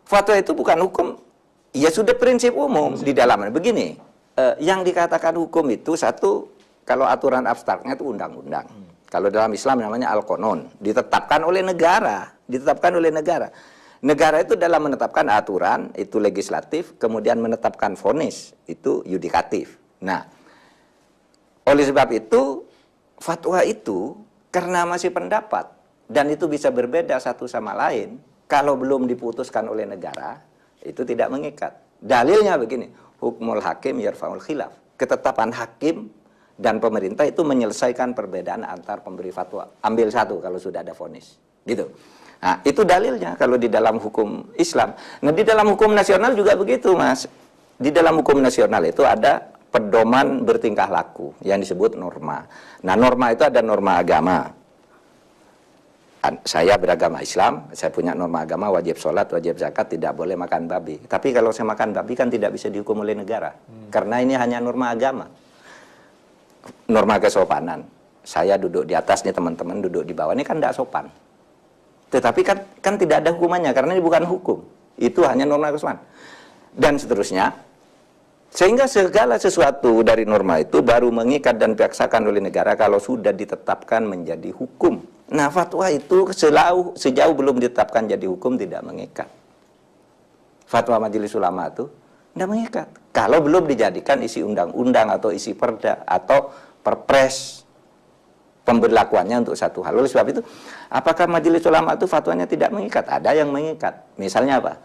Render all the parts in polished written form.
Fatwa itu bukan hukum, ya sudah prinsip umum di dalamnya. Begini, yang dikatakan hukum itu satu, kalau aturan abstraknya itu undang-undang. Kalau dalam Islam namanya al-qanun, ditetapkan oleh negara, Negara itu dalam menetapkan aturan, itu legislatif, kemudian menetapkan vonis, itu yudikatif. Nah, oleh sebab itu, fatwa itu karena masih pendapat, dan itu bisa berbeda satu sama lain, kalau belum diputuskan oleh negara, itu tidak mengikat. Dalilnya begini, hukmul hakim yarfa'ul khilaf. Ketetapan hakim dan pemerintah itu menyelesaikan perbedaan antar pemberi fatwa. Ambil satu kalau sudah ada vonis, gitu. Nah, itu dalilnya kalau di dalam hukum Islam. Nah, di dalam hukum nasional juga begitu, Mas. Di dalam hukum nasional itu ada pedoman bertingkah laku yang disebut norma. Nah, norma itu ada norma agama. Saya beragama Islam, saya punya norma agama, wajib sholat, wajib zakat, tidak boleh makan babi. Tapi kalau saya makan babi kan tidak bisa dihukum oleh negara. Karena ini hanya norma agama. Norma kesopanan. Saya duduk di atas, nih teman-teman duduk di bawah, ini kan tidak sopan. Tetapi kan tidak ada hukumannya, karena ini bukan hukum. Itu hanya norma kesopanan. Dan seterusnya. Sehingga segala sesuatu dari norma itu baru mengikat dan dipaksakan oleh negara kalau sudah ditetapkan menjadi hukum. Nah, fatwa itu sejauh belum ditetapkan jadi hukum tidak mengikat. Fatwa Majelis Ulama itu tidak mengikat. Kalau belum dijadikan isi undang-undang atau isi perda atau perpres pemberlakuannya untuk satu hal. Oleh sebab itu, apakah Majelis Ulama itu fatwanya tidak mengikat? Ada yang mengikat. Misalnya apa?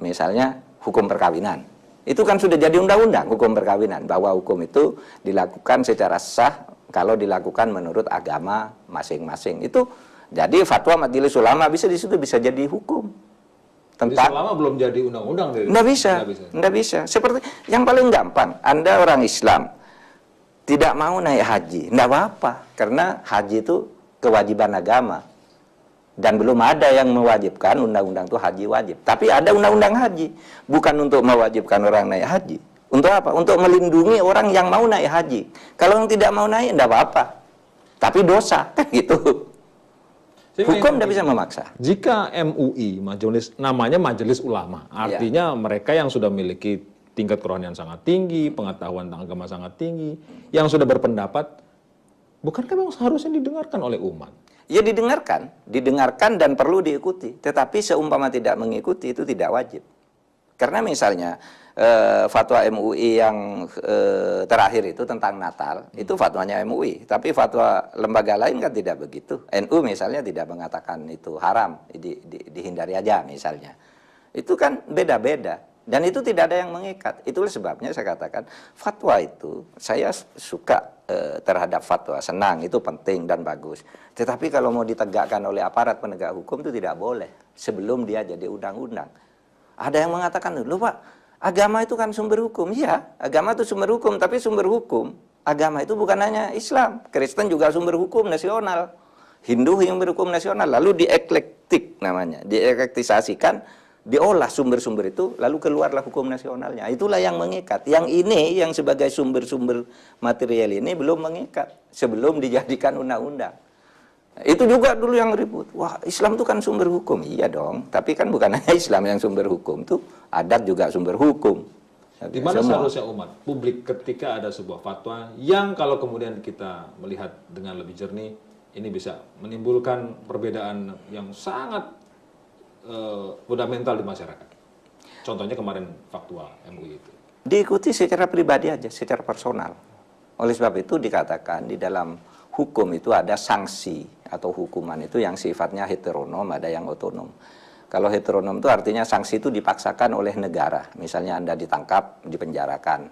Misalnya hukum perkawinan. Itu kan sudah jadi undang-undang hukum perkawinan, bahwa hukum itu dilakukan secara sah kalau dilakukan menurut agama masing-masing. Itu jadi fatwa Majelis Ulama bisa di situ bisa jadi hukum. Tentang Ulama belum jadi undang-undang dari. Nggak bisa. Seperti yang paling gampang, Anda orang Islam tidak mau naik haji, nggak apa-apa, karena haji itu kewajiban agama. Dan belum ada yang mewajibkan undang-undang itu haji wajib. Tapi ada undang-undang haji. Bukan untuk mewajibkan orang naik haji. Untuk apa? Untuk melindungi orang yang mau naik haji. Kalau yang tidak mau naik, tidak apa-apa. Tapi dosa, kan gitu. Hukum tidak bisa memaksa. Jika MUI, namanya Majelis Ulama, artinya mereka yang sudah memiliki tingkat kerohanian sangat tinggi, pengetahuan tentang agama sangat tinggi, yang sudah berpendapat, bukankah memang seharusnya didengarkan oleh umat? Ya didengarkan dan perlu diikuti. Tetapi seumpama tidak mengikuti itu tidak wajib. Karena misalnya fatwa MUI yang terakhir itu tentang Natal, itu fatwanya MUI. Tapi fatwa lembaga lain kan tidak begitu. NU misalnya tidak mengatakan itu haram, dihindari aja misalnya. Itu kan beda-beda. Dan itu tidak ada yang mengikat. Itulah sebabnya saya katakan fatwa itu saya suka terhadap fatwa, senang, itu penting dan bagus. Tetapi kalau mau ditegakkan oleh aparat penegak hukum itu tidak boleh sebelum dia jadi undang-undang. Ada yang mengatakan, loh Pak, agama itu kan sumber hukum. Iya, agama itu sumber hukum, tapi sumber hukum agama itu bukan hanya Islam. Kristen juga sumber hukum nasional. Hindu sumber hukum nasional. Lalu dieklektik namanya, dieklektisasikan, diolah sumber-sumber itu, lalu keluarlah hukum nasionalnya. Itulah yang mengikat. Yang ini, yang sebagai sumber-sumber material ini belum mengikat sebelum dijadikan undang-undang. Itu juga dulu yang ribut. Wah, Islam itu kan sumber hukum. Iya dong, tapi kan bukan hanya Islam yang sumber hukum, tuh adat juga sumber hukum. Di mana seharusnya umat, publik ketika ada sebuah fatwa yang kalau kemudian kita melihat dengan lebih jernih, ini bisa menimbulkan perbedaan yang sangat fundamental di masyarakat. Contohnya kemarin fatwa MUI itu. Diikuti secara pribadi aja, secara personal. Oleh sebab itu dikatakan di dalam hukum itu ada sanksi atau hukuman itu yang sifatnya heteronom, ada yang otonom. Kalau heteronom itu artinya sanksi itu dipaksakan oleh negara. Misalnya Anda ditangkap, dipenjarakan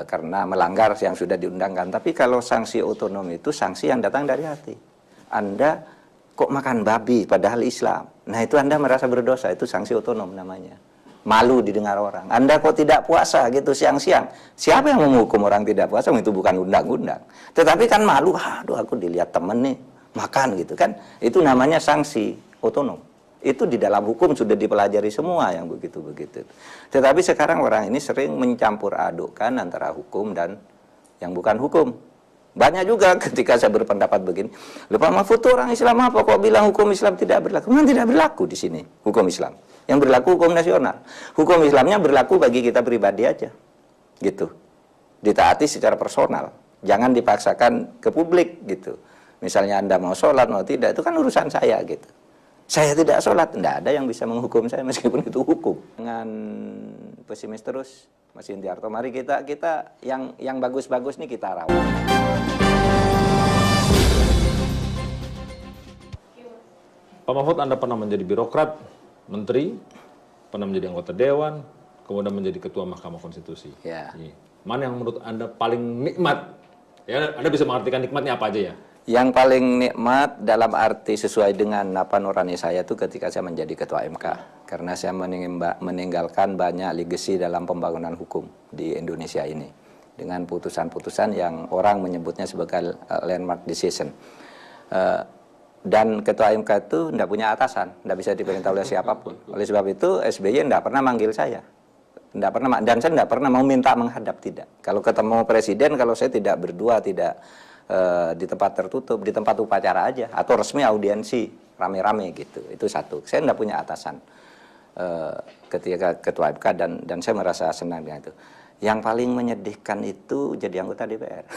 karena melanggar yang sudah diundangkan. Tapi kalau sanksi otonom itu sanksi yang datang dari hati. Anda kok makan babi padahal Islam. Nah itu Anda merasa berdosa, itu sanksi otonom namanya. Malu didengar orang. Anda kok tidak puasa gitu siang-siang. Siapa yang menghukum orang tidak puasa? Itu bukan undang-undang. Tetapi kan malu, aduh aku dilihat temen nih makan gitu kan. Itu namanya sanksi otonom. Itu di dalam hukum sudah dipelajari semua yang begitu-begitu. Tetapi sekarang orang ini sering mencampur adukkan antara hukum dan yang bukan hukum. Banyak juga ketika saya berpendapat begini, Pak Mahfud itu orang Islam apa kok bilang hukum Islam tidak berlaku? Memang tidak berlaku di sini hukum Islam. Yang berlaku hukum nasional. Hukum Islamnya berlaku bagi kita pribadi aja. Gitu. Ditaati secara personal. Jangan dipaksakan ke publik gitu. Misalnya Anda mau sholat, mau tidak, itu kan urusan saya gitu. Saya tidak sholat, tidak ada yang bisa menghukum saya meskipun itu hukum. Jangan pesimis terus, Mas Indiarto. Mari kita yang bagus-bagus nih kita rawat. Pak Mahfud, Anda pernah menjadi birokrat, menteri, pernah menjadi anggota dewan, kemudian menjadi ketua Mahkamah Konstitusi. Ya. Mana yang menurut Anda paling nikmat? Ya, Anda bisa mengartikan nikmatnya apa aja ya? Yang paling nikmat dalam arti sesuai dengan apa nurani saya itu ketika saya menjadi ketua MK. Karena saya meninggalkan banyak legacy dalam pembangunan hukum di Indonesia ini. Dengan putusan-putusan yang orang menyebutnya sebagai landmark decision. Dan ketua MK itu tidak punya atasan, tidak bisa diperintah oleh siapapun. Oleh sebab itu SBY tidak pernah manggil saya. Tidak pernah, dan saya tidak pernah mau minta menghadap, tidak. Kalau ketemu presiden, kalau saya tidak berdua, tidak di tempat tertutup, di tempat upacara aja, atau resmi audiensi rame-rame gitu. Itu satu. Saya tidak punya atasan ketika ketua MK dan saya merasa senang dengan itu. Yang paling menyedihkan itu jadi anggota DPR.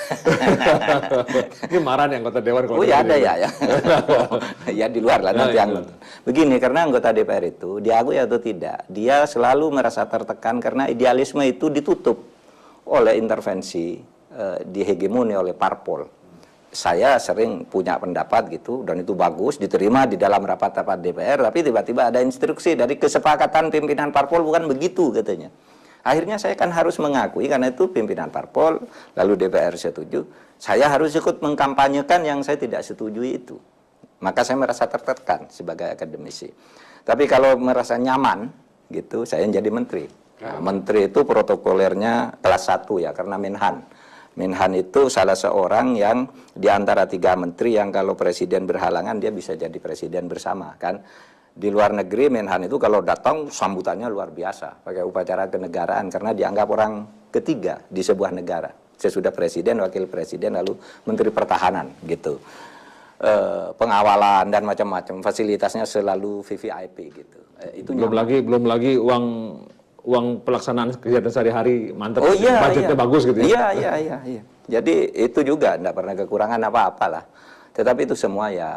Ini marah nih anggota dewan. Oh ya ada ya. Ya di luar lah nanti anggota. Begini, karena anggota DPR itu diakui atau tidak, dia selalu merasa tertekan karena idealisme itu ditutup oleh intervensi, dihegemoni oleh parpol. Saya sering punya pendapat gitu, dan itu bagus, diterima di dalam rapat-rapat DPR, tapi tiba-tiba ada instruksi dari kesepakatan pimpinan parpol, bukan begitu katanya. Akhirnya saya kan harus mengakui, karena itu pimpinan parpol, lalu DPR setuju, saya harus ikut mengkampanyekan yang saya tidak setuju itu. Maka saya merasa tertekan sebagai akademisi. Tapi kalau merasa nyaman, gitu, saya jadi menteri. Nah, menteri itu protokolernya kelas 1 ya, karena Menhan. Menhan itu salah seorang yang di antara 3 menteri yang kalau presiden berhalangan, dia bisa jadi presiden bersama, kan. Di luar negeri Menhan itu kalau datang sambutannya luar biasa, pakai upacara kenegaraan karena dianggap orang ketiga di sebuah negara. Sesudah presiden, wakil presiden, lalu menteri pertahanan gitu. Pengawalan dan macam-macam, fasilitasnya selalu VVIP gitu. Itu belum lagi uang pelaksanaan kegiatan sehari-hari mantap. Oh iya, budgetnya bagus gitu ya. Iya. Jadi itu juga tidak pernah kekurangan apa-apalah. Tetapi itu semua ya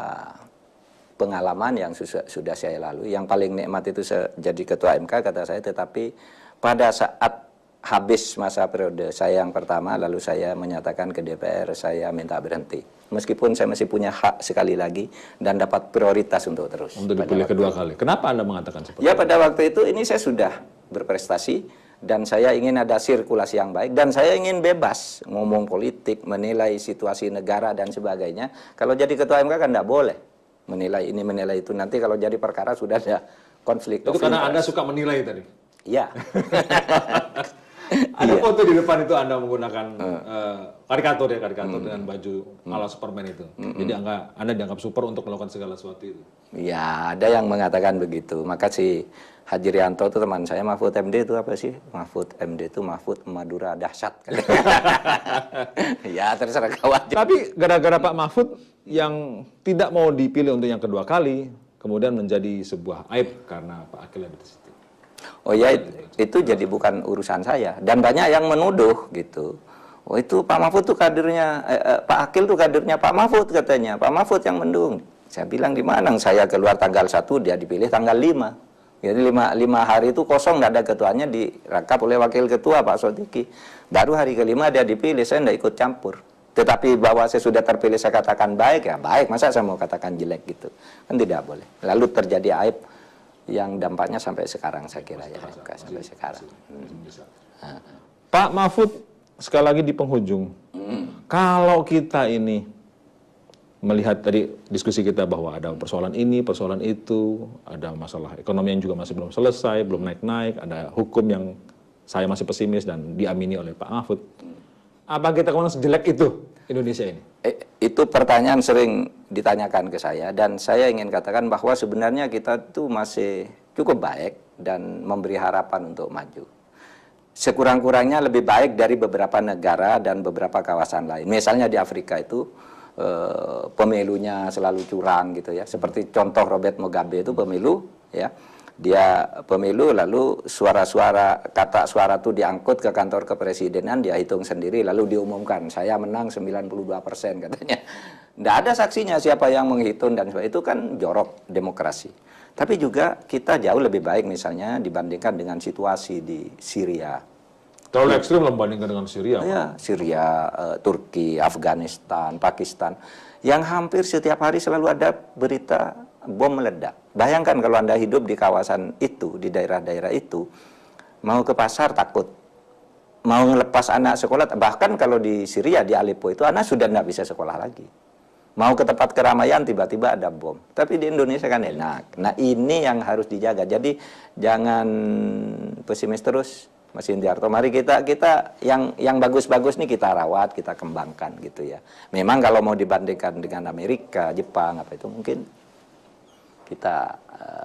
pengalaman yang sudah saya lalui. Yang paling nikmat itu jadi ketua MK kata saya, tetapi pada saat habis masa periode saya yang pertama, lalu saya menyatakan ke DPR saya minta berhenti. Meskipun saya masih punya hak sekali lagi dan dapat prioritas untuk terus. Untuk dipilih kedua kali. Kenapa Anda mengatakan seperti itu? Ya pada waktu itu ini saya sudah berprestasi dan saya ingin ada sirkulasi yang baik dan saya ingin bebas ngomong politik, menilai situasi negara dan sebagainya. Kalau jadi ketua MK kan tidak boleh menilai ini, menilai itu. Nanti kalau jadi perkara sudah ada konflik. Itu karena Anda suka menilai tadi? Iya. Ada foto di depan itu Anda menggunakan karikatur dengan baju ala Superman itu. Jadi Anda dianggap super untuk melakukan segala sesuatu itu. Ya, ada yang mengatakan begitu. Maka si Haji Rianto itu teman saya, Mahfud MD itu apa sih? Mahfud MD itu Mahfud Madura dahsyat. Ya, terserah kawan. Tapi gara-gara Pak Mahfud yang tidak mau dipilih untuk yang kedua kali, kemudian menjadi sebuah aib karena Pak Akil ada di situ. Oh ya, itu jadi bukan urusan saya. Dan banyak yang menuduh gitu. Oh itu Pak Mahfud tuh kadernya, Pak Akil tuh kadernya Pak Mahfud katanya. Pak Mahfud yang mendukung. Saya bilang di mana? Saya keluar tanggal 1, dia dipilih tanggal 5. Jadi 5 hari itu kosong, tidak ada ketuanya, dirangkap oleh wakil ketua Pak Sotiki. Baru hari ke-5 dia dipilih, saya tidak ikut campur. Tetapi bahwa saya sudah terpilih saya katakan baik, ya baik. Masa saya mau katakan jelek gitu? Kan tidak boleh. Lalu terjadi aib yang dampaknya sampai sekarang saya kira ya, sampai sekarang. Pak Mahfud sekali lagi di penghujung. Kalau kita ini melihat tadi diskusi kita bahwa ada persoalan ini, persoalan itu, ada masalah ekonomi yang juga masih belum selesai, belum naik-naik, ada hukum yang saya masih pesimis dan diamini oleh Pak Mahfud. Apa kita kemudian sejelek itu Indonesia ini? Itu pertanyaan sering ditanyakan ke saya dan saya ingin katakan bahwa sebenarnya kita tuh masih cukup baik dan memberi harapan untuk maju. Sekurang-kurangnya lebih baik dari beberapa negara dan beberapa kawasan lain. Misalnya di Afrika itu pemilunya selalu curang gitu ya. Seperti contoh Robert Mugabe itu pemilu ya dia pemilu lalu suara-suara kata suara itu diangkut ke kantor kepresidenan, dia hitung sendiri lalu diumumkan saya menang 92% katanya. Nggak ada saksinya siapa yang menghitung dan sebagainya. Itu kan jorok demokrasi. Tapi juga kita jauh lebih baik misalnya dibandingkan dengan situasi di Syria. Terlalu ekstrim lah membandingkan dengan Syria. Ya, Syria, Turki, Afghanistan, Pakistan, yang hampir setiap hari selalu ada berita bom meledak. Bayangkan kalau Anda hidup di kawasan itu, di daerah-daerah itu, mau ke pasar takut, mau ngelepas anak sekolah, bahkan kalau di Syria, di Aleppo itu anak sudah tidak bisa sekolah lagi. Mau ke tempat keramaian tiba-tiba ada bom. Tapi di Indonesia kan enak. Nah ini yang harus dijaga. Jadi jangan pesimis terus, Mas Indiarto. Mari kita yang bagus-bagus nih kita rawat, kita kembangkan gitu ya. Memang kalau mau dibandingkan dengan Amerika, Jepang apa itu mungkin kita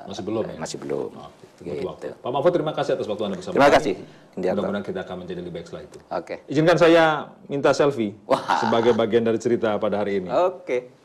masih belum ya? Masih belum. Gitu. Pak Mahfud, terima kasih atas waktu Anda bersama Terima kami. kasih, Indiarto. Mudah-mudahan kita akan menjadi lebih baik setelah itu. Oke. Izinkan saya minta selfie sebagai bagian dari cerita pada hari ini. Oke.